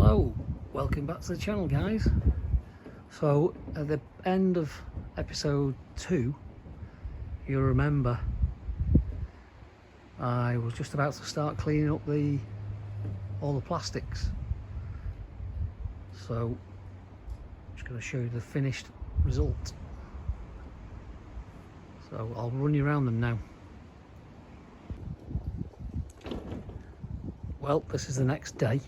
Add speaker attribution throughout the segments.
Speaker 1: Hello, welcome back to the channel, guys. So at the end of episode 2, you'll remember I was just about to start cleaning up all the plastics. So I'm just going to show you the finished result. So I'll run you around them now. Well, this is the next day,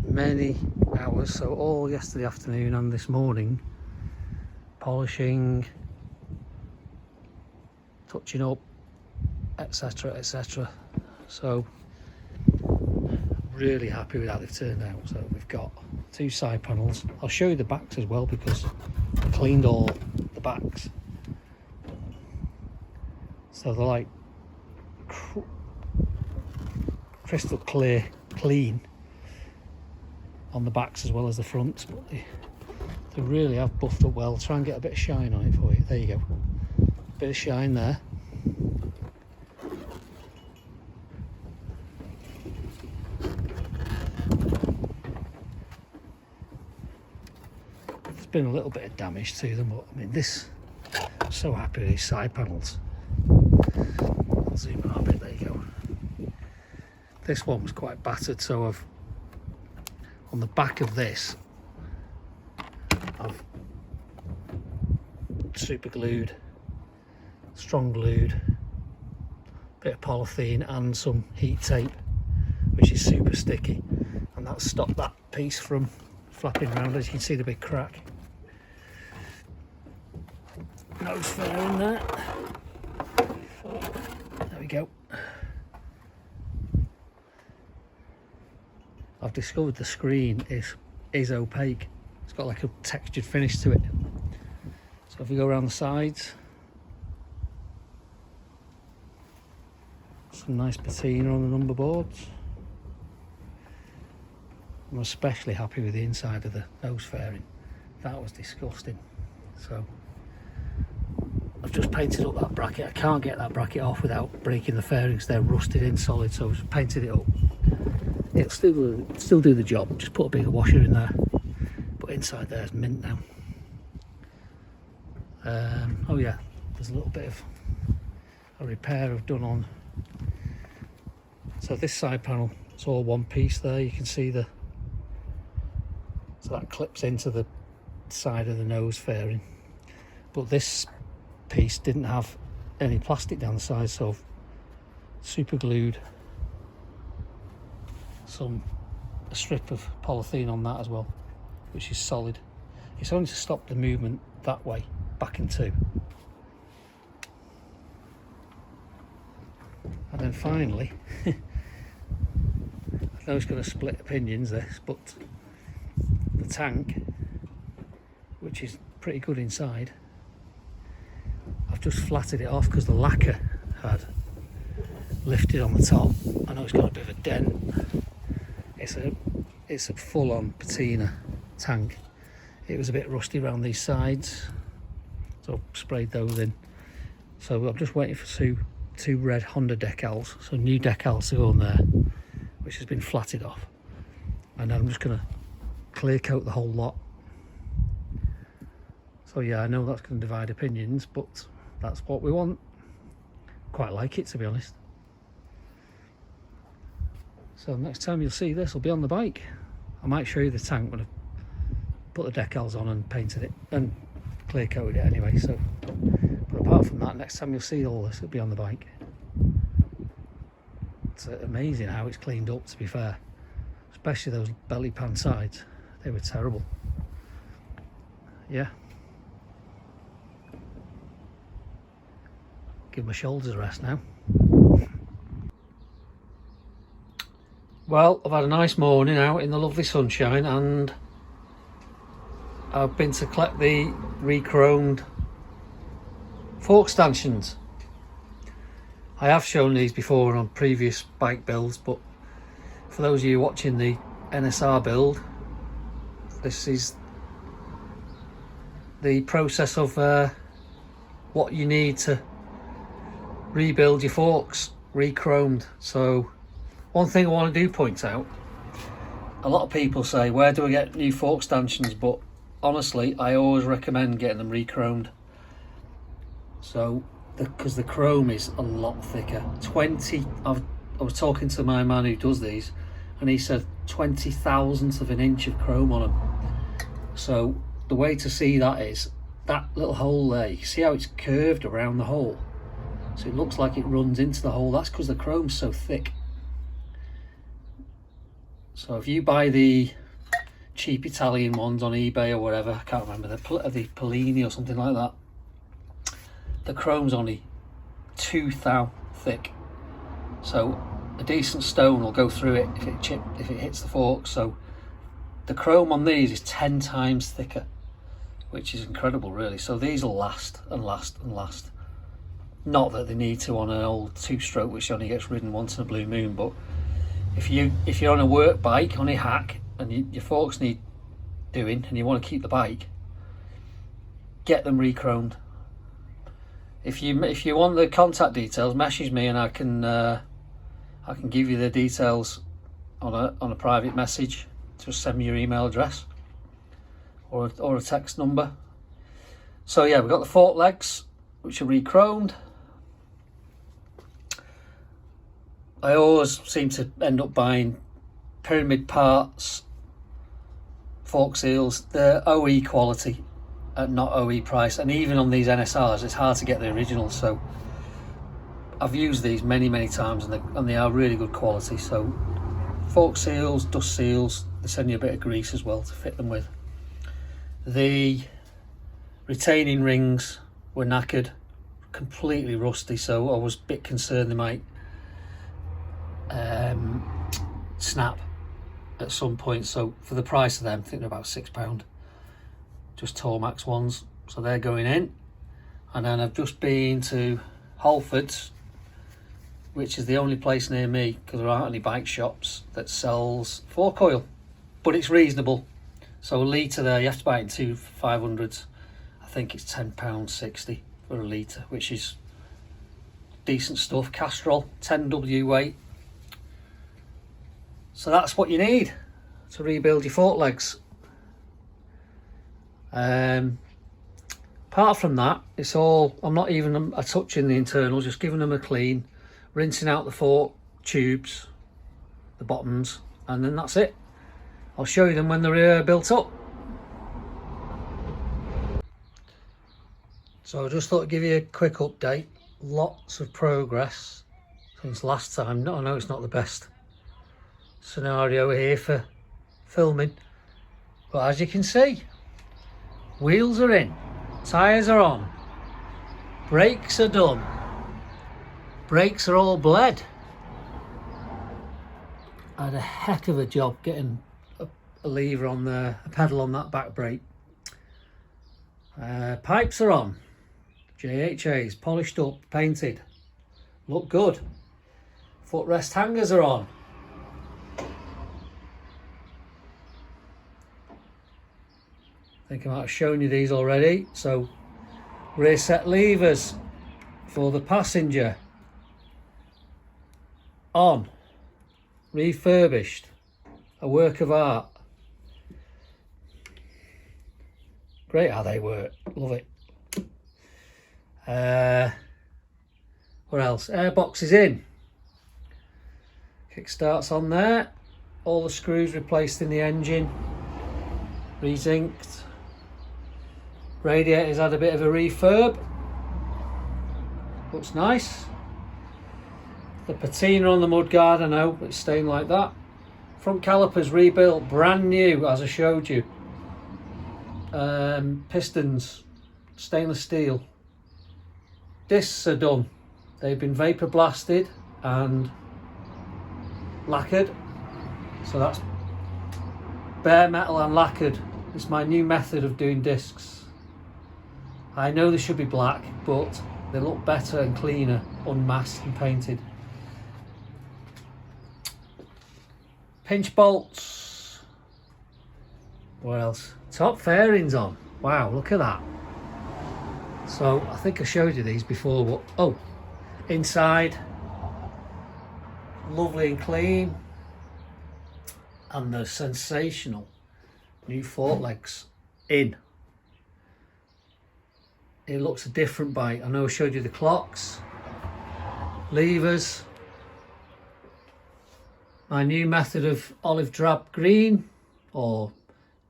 Speaker 1: many hours, so all yesterday afternoon and this morning, polishing, touching up, etc, etc. So really happy with how they've turned out. So we've got 2 side panels. I'll show you the backs as well because I cleaned all the backs. So they're like crystal clear clean on the backs as well as the fronts, but they really have buffed up well. Try and get a bit of shine on it for you. There you go, bit of shine there. There's been a little bit of damage to them, but I mean, I'm so happy with these side panels. I'll zoom out a bit. There you go. This one was quite battered, so on the back of this I've super glued, strong glued, bit of polythene and some heat tape, which is super sticky, and that stopped that piece from flapping around. As you can see, the big crack. Nose fair in there. There we go. I've discovered the screen is opaque. It's got like a textured finish to it. So if you go around the sides, some nice patina on the number boards. I'm especially happy with the inside of the nose fairing. That was disgusting. So I've just painted up that bracket. I can't get that bracket off without breaking the fairings. They're rusted in solid, so I've just painted it up. It'll still do the job. Just put a bigger washer in there. But inside there's mint now. Oh yeah, there's a little bit of a repair I've done on. So this side panel, it's all one piece there. You can see so that clips into the side of the nose fairing. But this piece didn't have any plastic down the side, so I've super glued a strip of polythene on that as well, which is solid. It's only to stop the movement that way, back in 2. And then finally, I know it's going to split opinions this, but the tank, which is pretty good inside, I've just flatted it off because the lacquer had lifted on the top. I know it's got a bit of a dent. It's a full-on patina tank. It was a bit rusty around these sides, so I've sprayed those in. So I'm just waiting for two red Honda decals, so new decals to go on there, which has been flatted off. And then I'm just going to clear coat the whole lot. So yeah, I know that's going to divide opinions, but that's what we want. Quite like it, to be honest. So next time you'll see this will be on the bike. I might show you the tank when I've put the decals on and painted it and clear coated it anyway. So, but apart from that, next time you'll see all this, it'll be on the bike. It's amazing how it's cleaned up, to be fair. Especially those belly pan sides, they were terrible. Yeah. Give my shoulders a rest now. Well, I've had a nice morning out in the lovely sunshine, and I've been to collect the re-chromed fork stanchions. I have shown these before on previous bike builds, but for those of you watching the NSR build, this is the process of what you need to rebuild your forks re-chromed. So one thing I want to do point out, a lot of people say, where do I get new fork stanchions? But honestly, I always recommend getting them re-chromed. So, because the chrome is a lot thicker. I was talking to my man who does these, and he said 20,000th of an inch of chrome on them. So the way to see that is that little hole there. You see how it's curved around the hole, so it looks like it runs into the hole. That's because the chrome's so thick. So if you buy the cheap Italian ones on eBay or whatever, I can't remember, the Polini or something like that, the chrome's only 2 thou thick. So a decent stone will go through it if it hits the fork. So the chrome on these is 10 times thicker, which is incredible really. So these will last and last and last. Not that they need to on an old 2-stroke which only gets ridden once in a blue moon, but if you're on a work bike, on a hack, and your forks need doing and you want to keep the bike, get them re-chromed. If you want the contact details, message me and I can give you the details on a private message. Just send me your email address or a text number. So yeah, we've got the fork legs which are re-chromed. I always seem to end up buying pyramid parts, fork seals. They're OE quality at not OE price, and even on these NSRs it's hard to get the originals. So I've used these many times and they are really good quality. So fork seals, dust seals, they send you a bit of grease as well to fit them with. The retaining rings were knackered, completely rusty, so I was a bit concerned they might snap at some point. So for the price of them, I think they're about £6, just Tormax ones. So they're going in. And then I've just been to Halfords, which is the only place near me, because there aren't any bike shops, that sells fork oil, but it's reasonable. So a litre there, you have to buy it in 2 500s. I think it's £10.60 for a litre, which is decent stuff. Castrol, 10W weight. So that's what you need to rebuild your fork legs. Apart from that, it's all, I'm not even touching the internals, just giving them a clean, rinsing out the fork tubes, the bottoms, and then that's it. I'll show you them when they're built up. So I just thought I'd give you a quick update. Lots of progress since last time. I know it's not the best scenario here for filming, but as you can see, wheels are in, tyres are on, brakes are done, brakes are all bled. I had a heck of a job getting a lever on there, a pedal on that back brake. Pipes are on, JHAs polished up, painted, look good. Footrest hangers are on. I think I might have shown you these already. So rear set levers for the passenger on, refurbished, a work of art. Great how they work, love it. What else? Airbox is in, kickstart's on there, all the screws replaced in the engine, re-zinced. Radiator's had a bit of a refurb, looks nice. The patina on the mudguard, I know, it's staying like that. Front calipers rebuilt, brand new, as I showed you. Pistons, stainless steel. Discs are done. They've been vapor blasted and lacquered. So that's bare metal and lacquered. It's my new method of doing discs. I know they should be black, but they look better and cleaner unmasked and painted. Pinch bolts. What else? Top fairings on. Wow, look at that. So I think I showed you these before, but oh, inside lovely and clean. and the sensational new fork legs in. It looks a different bike. I know I showed you the clocks, levers, my new method of olive drab green or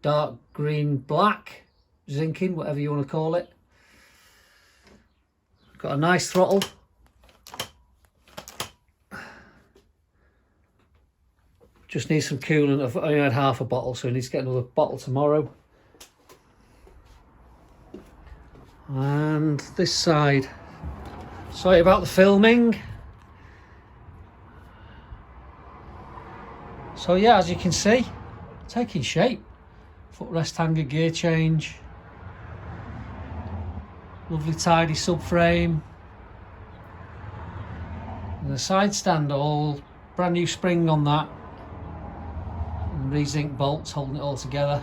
Speaker 1: dark green black zinking, whatever you want to call it. Got a nice throttle. Just need some coolant. I've only had half a bottle, so I need to get another bottle tomorrow. And this side, sorry about the filming. So yeah, as you can see, taking shape. Footrest hanger, gear change, lovely tidy subframe, and the side stand, all brand new spring on that, and re-zinc bolts holding it all together.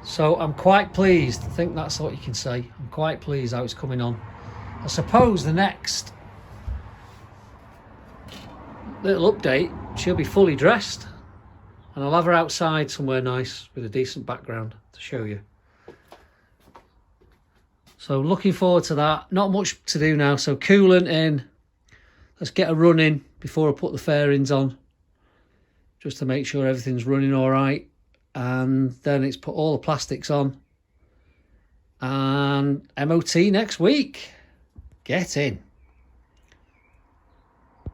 Speaker 1: So I'm quite pleased. I think that's what you can say. I'm quite pleased how it's coming on. I suppose the next little update, she'll be fully dressed and I'll have her outside somewhere nice with a decent background to show you. So looking forward to that. Not much to do now, so coolant in. Let's get a run in before I put the fairings on, just to make sure everything's running all right. And then it's put all the plastics on and MOT next week. Get in.